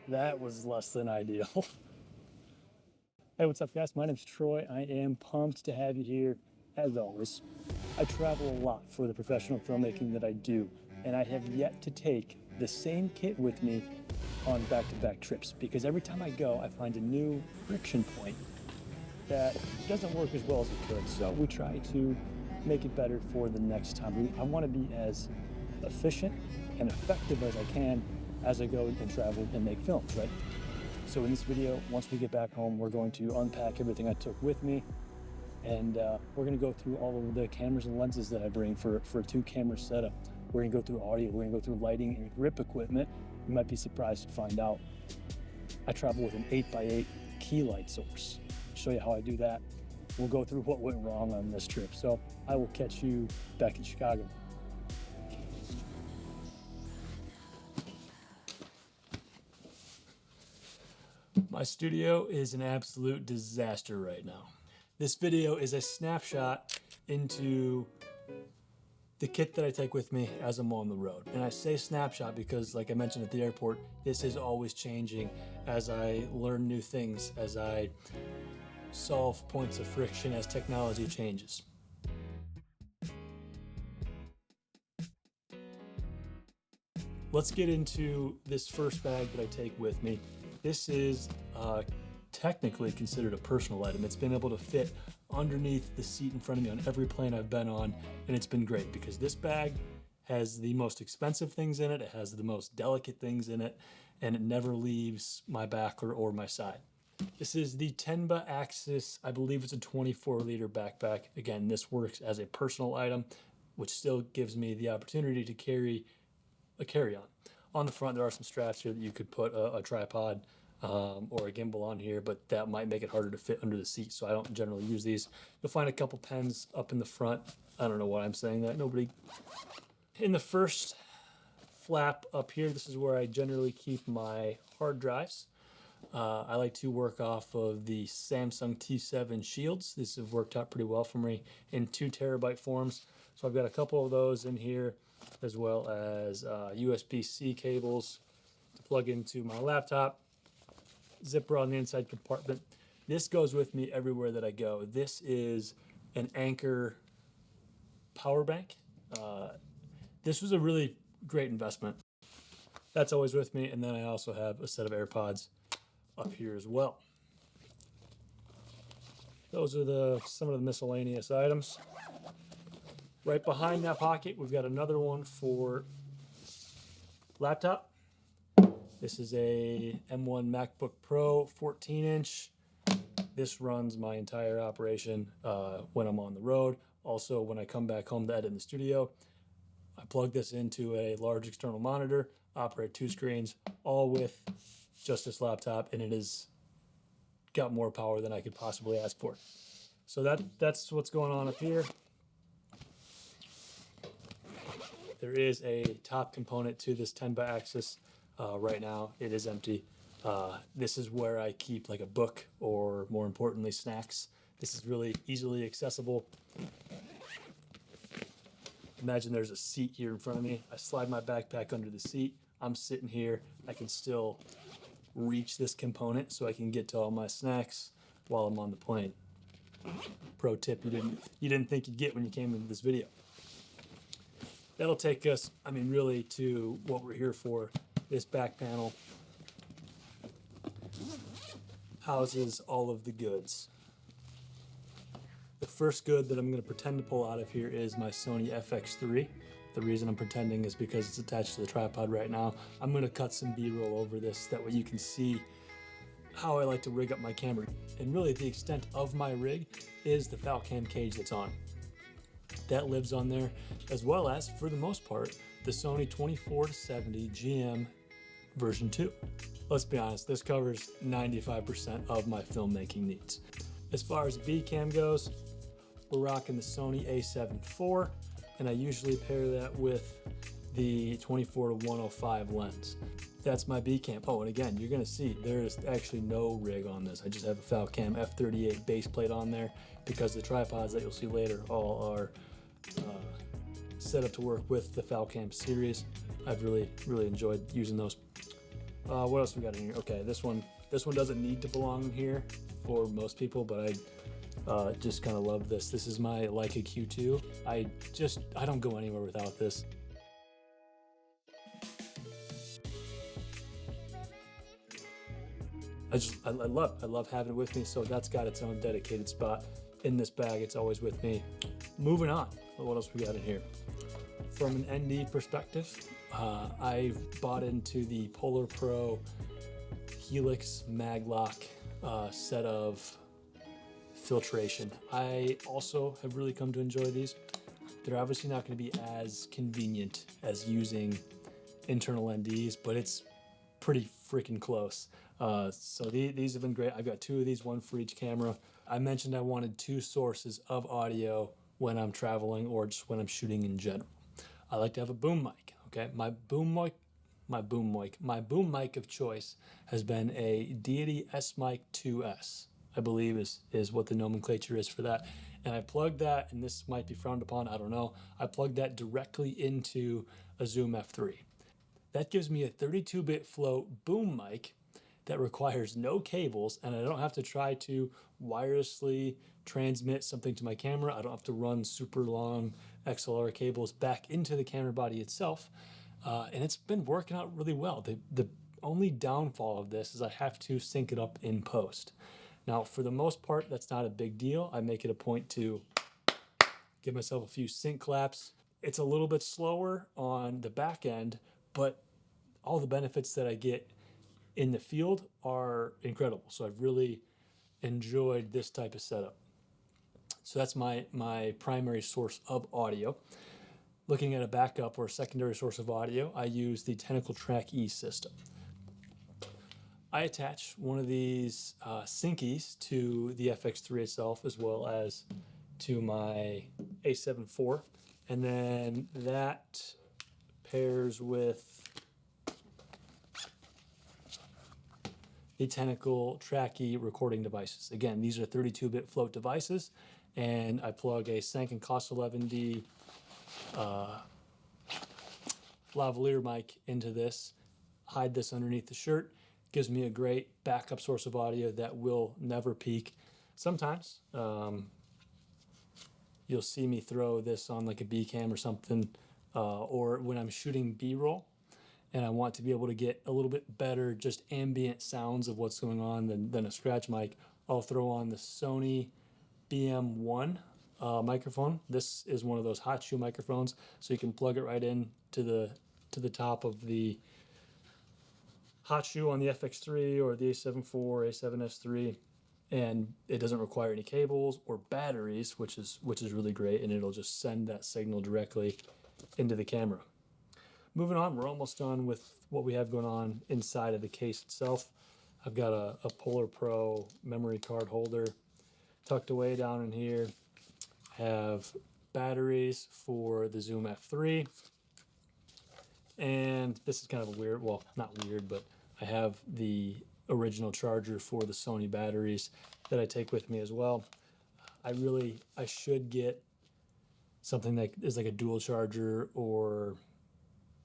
That was less than ideal. Hey, what's up, guys? My name's Troy. I am pumped to have you here, as always. I travel a lot for the professional filmmaking that I do, and I have yet to take the same kit with me on back-to-back trips, because every time I go, I find a new friction point that doesn't work as well as it could. So we try to make it better for the next time. I want to be as efficient and effective as I can as I go and travel and make films, right? So in this video, once we get back home, we're going to unpack everything I took with me, and we're going to go through all of the cameras and lenses that I bring for a 2-camera setup. We're going to go through audio, we're going to go through lighting and grip equipment. You might be surprised to find out I travel with an 8x8 key light source. Show you how I do that. We'll go through what went wrong on this trip. So I will catch you back in Chicago. My studio is an absolute disaster right now. This video is a snapshot into the kit that I take with me as I'm on the road. And I say snapshot because, like I mentioned at the airport, this is always changing as I learn new things, as I solve points of friction as technology changes. Let's get into this first bag that I take with me. This is technically considered a personal item. It's been able to fit underneath the seat in front of me on every plane I've been on, and it's been great because this bag has the most expensive things in it, it has the most delicate things in it, and it never leaves my back or my side. This is the Tenba Axis. I believe it's a 24-liter backpack. Again, this works as a personal item, which still gives me the opportunity to carry a carry-on. On the front, there are some straps here that you could put a tripod or a gimbal on here, but that might make it harder to fit under the seat, so I don't generally use these. You'll find a couple pens up in the front. I don't know why I'm saying that. Nobody. In the first flap up here, this is where I generally keep my hard drives. I like to work off of the Samsung T7 Shields. These have worked out pretty well for me in 2 terabyte forms. So I've got a couple of those in here, as well as USB-C cables to plug into my laptop. Zipper on the inside compartment. This goes with me everywhere that I go. This is an Anker power bank. This was a really great investment. That's always with me, and then I also have a set of AirPods up here as well. Those are some of the miscellaneous items. Right behind that pocket, we've got another one for laptop. This is a M1 MacBook Pro 14-inch. This runs my entire operation when I'm on the road. Also, when I come back home to edit in the studio, I plug this into a large external monitor, operate 2 screens, all with just this laptop, and it has got more power than I could possibly ask for. So that's what's going on up here. There is a top component to this Tenba Axis. Right now it is empty. This is where I keep like a book, or more importantly, snacks. This is really easily accessible. Imagine there's a seat here in front of me. I slide my backpack under the seat. I'm sitting here. I can still reach this component so I can get to all my snacks while I'm on the plane. Pro tip you didn't think you'd get when you came into this video. That'll take us, really to what we're here for. This back panel houses all of the goods. The first good that I'm going to pretend to pull out of here is my Sony FX3. The reason I'm pretending is because it's attached to the tripod right now. I'm going to cut some B-roll over this, that way you can see how I like to rig up my camera. And really the extent of my rig is the Falcam cage that's on. That lives on there, as well as, for the most part, the Sony 24-70 GM version 2. Let's be honest, this covers 95% of my filmmaking needs. As far as B cam goes, we're rocking the Sony a7 IV, and I usually pair that with the 24-105 lens. That's my B cam. Oh, and again, you're gonna see there is actually no rig on this. I just have a Falcam F38 base plate on there because the tripods that you'll see later all are set up to work with the Falcam series. I've really enjoyed using those. What else we got in here? Okay, this one doesn't need to belong in here for most people, but I just kind of love this. This is my Leica Q2. I don't go anywhere without this. I love having it with me. So that's got its own dedicated spot in this bag. It's always with me. Moving on. What else we got in here? From an ND perspective, I've bought into the Polar Pro Helix Maglock set of filtration. I also have really come to enjoy these. They're obviously not going to be as convenient as using internal NDs, but it's pretty freaking close. So these have been great. I've got two of these, one for each camera. I mentioned I wanted two sources of audio when I'm traveling or just when I'm shooting in general. I like to have a boom mic. Okay, my boom mic of choice has been a Deity S-Mic 2S, I believe is what the nomenclature is for that. And I plugged that, and this might be frowned upon, I don't know. I plugged that directly into a Zoom F3. That gives me a 32-bit float boom mic that requires no cables, and I don't have to try to wirelessly transmit something to my camera. I don't have to run super long XLR cables back into the camera body itself. And it's been working out really well. The only downfall of this is I have to sync it up in post. Now, for the most part, that's not a big deal. I make it a point to give myself a few sync claps. It's a little bit slower on the back end, but all the benefits that I get in the field are incredible. So I've really enjoyed this type of setup. So that's my primary source of audio. Looking at a backup or a secondary source of audio, I use the Tentacle Track E system. I attach one of these syncies to the FX3 itself, as well as to my A7 IV, and then that pairs with the Tentacle Track E recording devices. Again, these are 32-bit float devices, and I plug a Sanken COS 11D lavalier mic into this, hide this underneath the shirt. Gives me a great backup source of audio that will never peak. Sometimes you'll see me throw this on like a B cam or something, or when I'm shooting B-roll and I want to be able to get a little bit better just ambient sounds of what's going on than a scratch mic, I'll throw on the Sony BM1 microphone. This is one of those hot shoe microphones, so you can plug it right in to the top of the hot shoe on the FX3 or the A7 IV, A7S3, and it doesn't require any cables or batteries, which is really great, and it'll just send that signal directly into the camera. Moving on, we're almost done with what we have going on inside of the case itself. I've got a Polar Pro memory card holder tucked away down in here. Have batteries for the Zoom F3. And this is kind of a weird, well, not weird, but I have the original charger for the Sony batteries that I take with me as well. I should get something that is like a dual charger or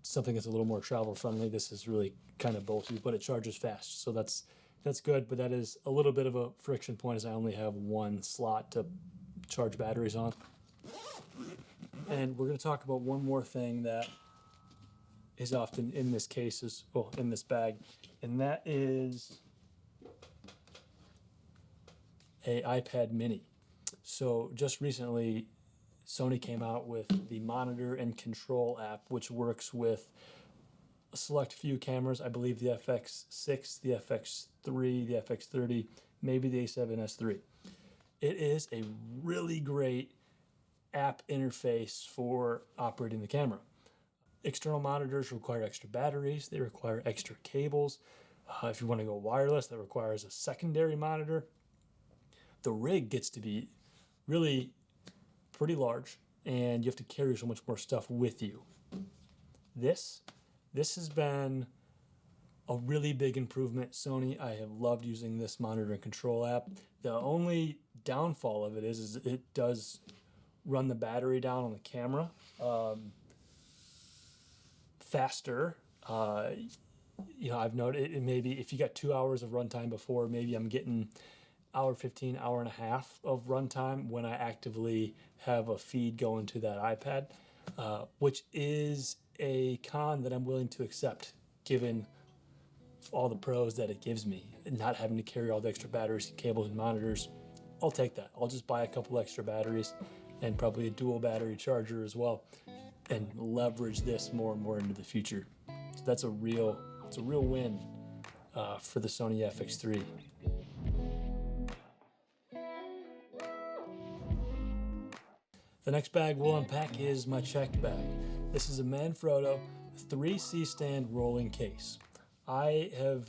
something that's a little more travel friendly. This is really kind of bulky, but it charges fast. So that's good, but that is a little bit of a friction point as I only have one slot to charge batteries on. And we're going to talk about one more thing that is often in this case, in this bag, and that is a iPad mini. So just recently, Sony came out with the Monitor and Control app, which works with a select few cameras. I believe the FX6, the FX3, the FX30, maybe the A7S III. It is a really great app interface for operating the camera. External monitors require extra batteries. They require extra cables. If you want to go wireless, that requires a secondary monitor. The rig gets to be really pretty large, and you have to carry so much more stuff with you. This has been a really big improvement. Sony, I have loved using this monitor and control app. The only downfall of it is it does run the battery down on the camera faster. I've noted it maybe if you got 2 hours of runtime before, maybe I'm getting hour 15, hour and a half of runtime when I actively have a feed going to that iPad, which is a con that I'm willing to accept given all the pros that it gives me, and not having to carry all the extra batteries, cables, and monitors. I'll take that. I'll just buy a couple extra batteries and probably a dual battery charger as well, and leverage this more and more into the future. So it's a real win for the Sony FX3. The next bag we'll unpack is my check bag. This is a Manfrotto 3 C-stand rolling case. I have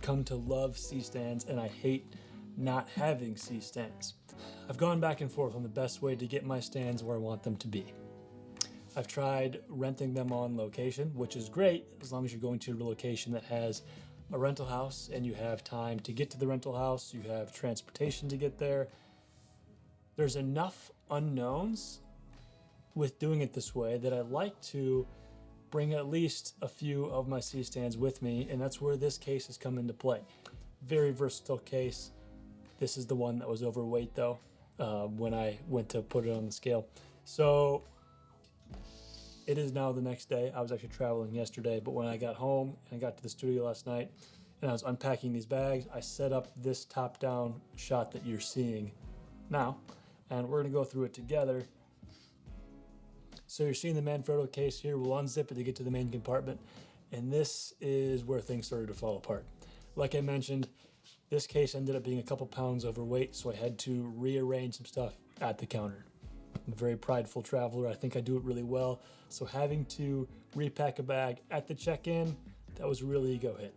come to love C-stands, and I hate not having C-stands. I've gone back and forth on the best way to get my stands where I want them to be. I've tried renting them on location, which is great as long as you're going to a location that has a rental house and you have time to get to the rental house, you have transportation to get there. There's enough unknowns with doing it this way that I like to bring at least a few of my C-stands with me, and that's where this case has come into play. Very versatile case. This is the one that was overweight though, when I went to put it on the scale. So it is now the next day. I was actually traveling yesterday, but when I got home and I got to the studio last night and I was unpacking these bags, I set up this top-down shot that you're seeing now, and we're gonna go through it together. So you're seeing the Manfrotto case here. We'll unzip it to get to the main compartment, and this is where things started to fall apart. Like I mentioned, this case ended up being a couple pounds overweight, so I had to rearrange some stuff at the counter. I'm a very prideful traveler. I think I do it really well. So having to repack a bag at the check-in, that was a real ego hit.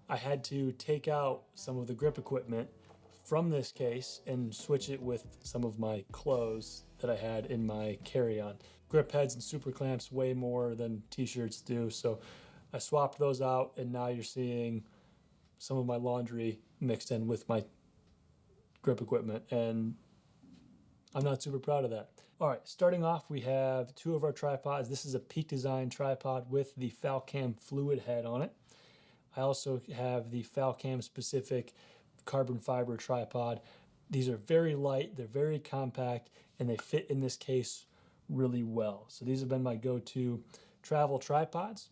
I had to take out some of the grip equipment from this case and switch it with some of my clothes that I had in my carry-on. Grip heads and super clamps way more than t-shirts do, so I swapped those out, and now you're seeing some of my laundry mixed in with my grip equipment, and I'm not super proud of that. All right, starting off, we have two of our tripods. This is a Peak Design tripod with the Falcam fluid head on it. I also have the Falcam specific carbon fiber tripod. These are very light, they're very compact, and they fit in this case really well. So these have been my go-to travel tripods.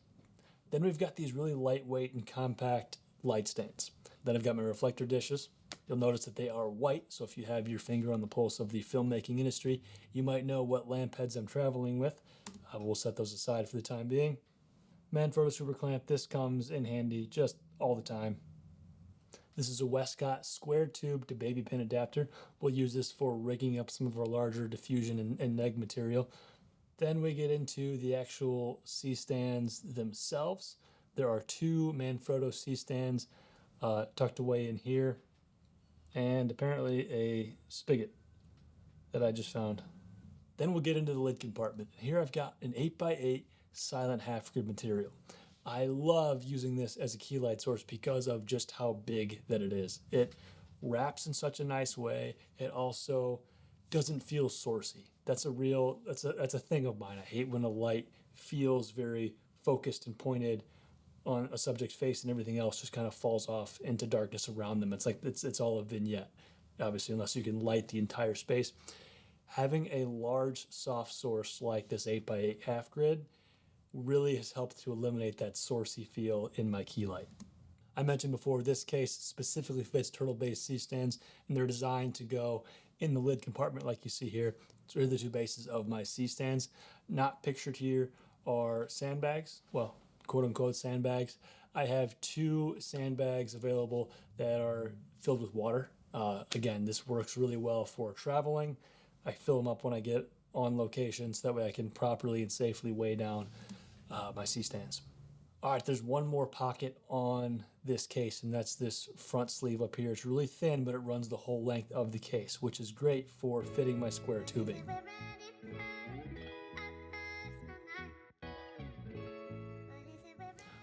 Then we've got these really lightweight and compact light stands. Then I've got my reflector dishes. You'll notice that they are white, so if you have your finger on the pulse of the filmmaking industry, you might know what lamp heads I'm traveling with. We'll set those aside for the time being. Manfrotto super clamp, this comes in handy just all the time. This is a Westcott square tube to baby pin adapter. We'll use this for rigging up some of our larger diffusion and neg material. Then we get into the actual C-stands themselves. There are two Manfrotto C-stands tucked away in here, and apparently a spigot that I just found. Then we'll get into the lid compartment. Here I've got an 8x8 silent half grid material. I love using this as a key light source because of just how big that it is. It wraps in such a nice way. It also doesn't feel sourcey. That's a thing of mine. I hate when a light feels very focused and pointed on a subject's face and everything else just kind of falls off into darkness around them. It's like it's all a vignette, obviously, unless you can light the entire space. Having a large soft source like this 8x8 half grid really has helped to eliminate that sourcey feel in my key light. I mentioned before, this case specifically fits turtle-based C-stands, and they're designed to go in the lid compartment like you see here. So here are the two bases of my C-stands. Not pictured here are sandbags, well, quote-unquote sandbags. I have two sandbags available that are filled with water. Again, this works really well for traveling. I fill them up when I get on location so that way I can properly and safely weigh down my C-stands. All right, there's one more pocket on this case, and that's this front sleeve up here. It's really thin, but it runs the whole length of the case, which is great for fitting my square tubing.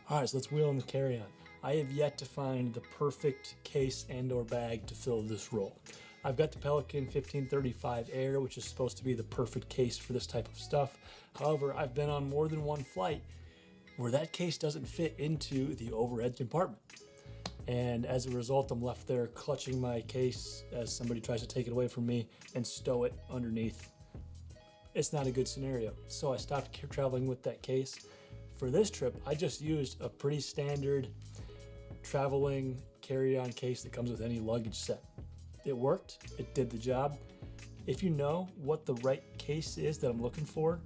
All right, so let's wheel in the carry-on. I have yet to find the perfect case and or bag to fill this role. I've got the Pelican 1535 Air, which is supposed to be the perfect case for this type of stuff. However, I've been on more than one flight where that case doesn't fit into the overhead compartment. And as a result, I'm left there clutching my case as somebody tries to take it away from me and stow it underneath. It's not a good scenario. So I stopped traveling with that case. For this trip, I just used a pretty standard traveling carry-on case that comes with any luggage set. It worked, it did the job. If you know what the right case is that I'm looking for,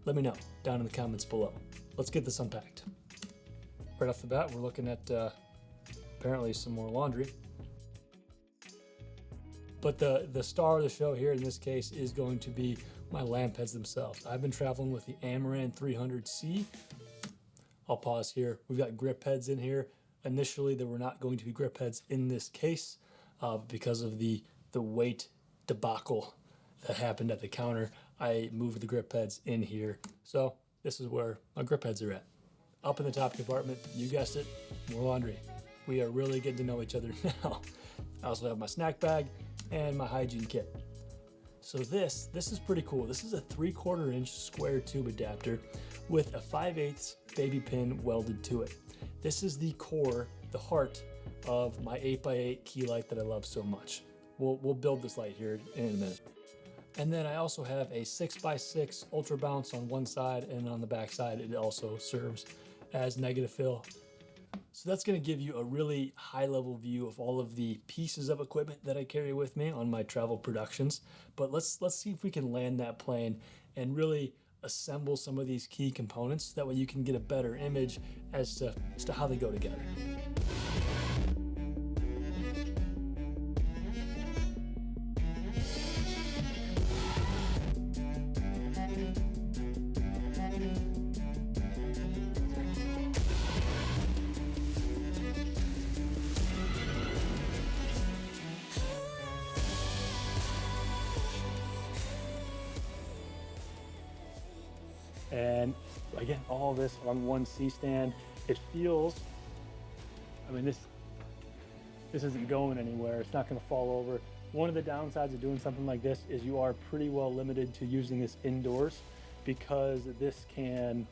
let me know down in the comments below. Let's get this unpacked. Right off the bat, we're looking at apparently some more laundry. But the star of the show here in this case is going to be my lamp heads themselves. I've been traveling with the Amaran 300C. I'll pause here. We've got grip heads in here. Initially, there were not going to be grip heads in this case because of the weight debacle that happened at the counter. I moved the grip heads in here. So this is where my grip heads are at. Up in the top compartment, you guessed it, more laundry. We are really getting to know each other now. I also have my snack bag and my hygiene kit. So this is pretty cool. This is a 3/4 inch square tube adapter with a 5/8 baby pin welded to it. This is the core, the heart of my 8x8 key light that I love so much. We'll build this light here in a minute. And then I also have a 6x6 ultra bounce on one side, and on the back side it also serves as negative fill. So that's going to give you a really high level view of all of the pieces of equipment that I carry with me on my travel productions. But let's see if we can land that plane and really assemble some of these key components. That way you can get a better image as to how they go together. And again, all this on one C-stand. It feels, I mean, this isn't going anywhere. It's not gonna fall over. One of the downsides of doing something like this is you are pretty well limited to using this indoors because this can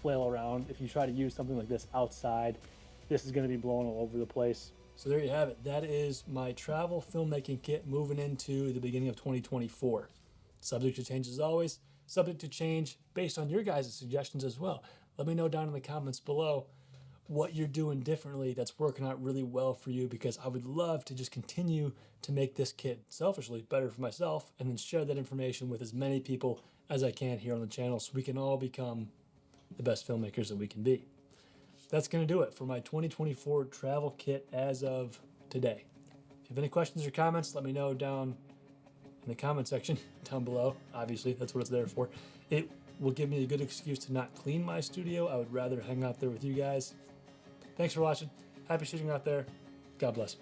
flail around. If you try to use something like this outside, this is gonna be blowing all over the place. So there you have it. That is my travel filmmaking kit moving into the beginning of 2024. Subject to change as always. Subject to change based on your guys' suggestions as well. Let me know down in the comments below what you're doing differently that's working out really well for you, because I would love to just continue to make this kit selfishly better for myself and then share that information with as many people as I can here on the channel so we can all become the best filmmakers that we can be. That's going to do it for my 2024 travel kit as of today. If you have any questions or comments, let me know down in the comment section down below. Obviously, that's what it's there for. It will give me a good excuse to not clean my studio. I would rather hang out there with you guys. Thanks for watching. Happy shooting out there. God bless.